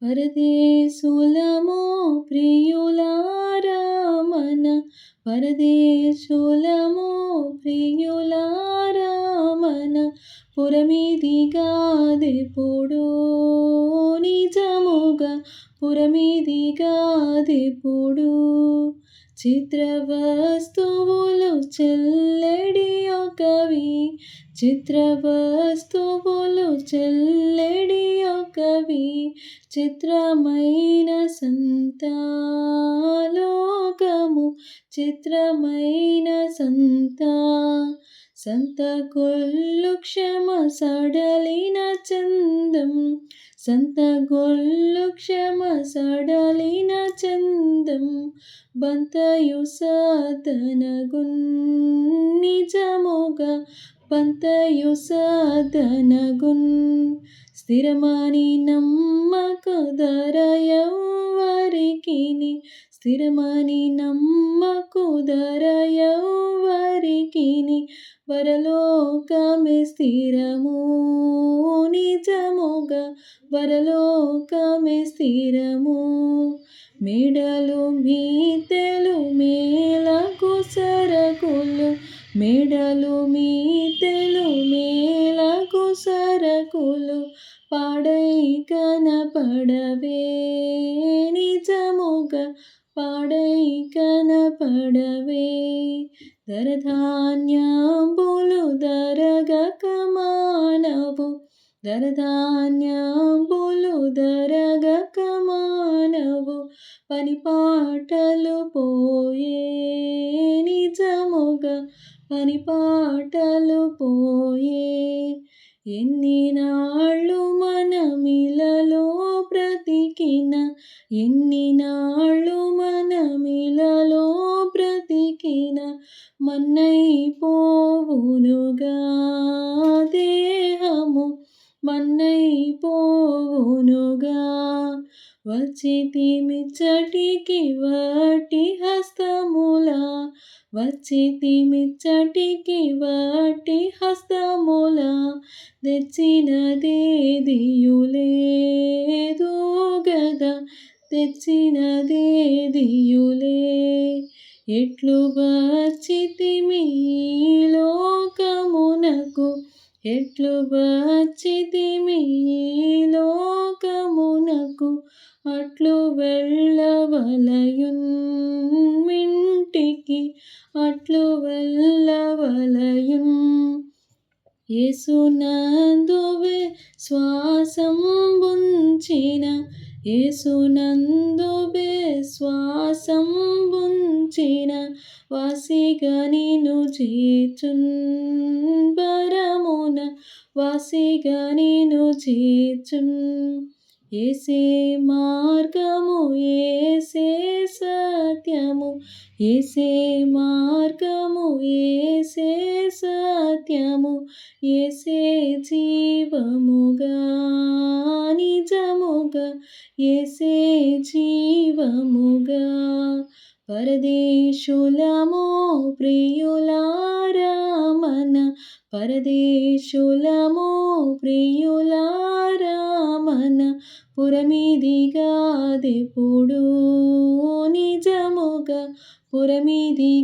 పరదేశులము ప్రియులారా మన పరదేశులము ప్రియులారా మన పురమిదిగాదెప్పుడు నిజముగా పురమిదిగాదెప్పుడు చిత్ర వస్తువులు చెల్లెడి ఒకవి చిత్ర వస్తువులు చెల్లెడి ఒకవి చిత్రమైన సంతాలోకము చిత్రమైన సంత గొల్లు క్షమ సడలిన చందం సంత గొల్లు క్షమ సడలిన చందం బంతయు సాధనగున్ నిజముగా బంతయు సాధనగున్ స్థిరమని నమ్మకు ధరయెవ్వరికిని స్థిరమని నమ్మకు ధరయెవ్వరికిని వరలోకమే స్థిరము నిజముగా వరలోకమే స్థిరము మేడలు మీతెలు మేలకు సరకులు మేడలు మీతెలు మేలకు సరకులు పాడై కనపడవే నిజముగా పాడై కనపడవే ధరధాన్యంబులు ధరగక మానవు ధరధాన్యంబులు ధరగక మానవు పనిపాటలు పోయే నిజముగా పనిపాటలు పోయే ఎన్ని నాళ్ళు మనమిలలో బ్రతికిన ఎన్ని నాళ్ళు మనమిలలో బ్రతికిన మన్నైపోవునుగా దేహము మన్నైపోవునుగా వచ్చితిమిచ్చటికి వాటి హస్తములా వచ్చితిమిచ్చటికి వాటి హస్తములా తెచ్చినదేదియులేదు గదా తెచ్చినదేదియులే ఎట్లు వచ్చితిమి ఈ లోకమునకు ఎట్లు వచ్చితిమి ఈ లోకమునకు అట్లు వెళ్ళవలయున్ మింటికి అట్లు వెళ్ళవలయున్ యేసునందువే శ్వాసం బుంచిన యేసునందువే శ్వాసం బుంచిన వాసిగా నిన్ను చేర్చున్ పరమున వాసిగా నిన్ను చేర్చున్ యేసే మార్గము యేసే సత్యము యేసే మార్గము యేసే సత్యము యేసే జీవముగా నిజముగా యేసే జీవముగా పరదేశులము ప్రియులారా మన పరదేశులము ప్రియులారా మన పురమిదిగాదెప్పుడు నిజముగా పురమిదిగాదెప్పుడు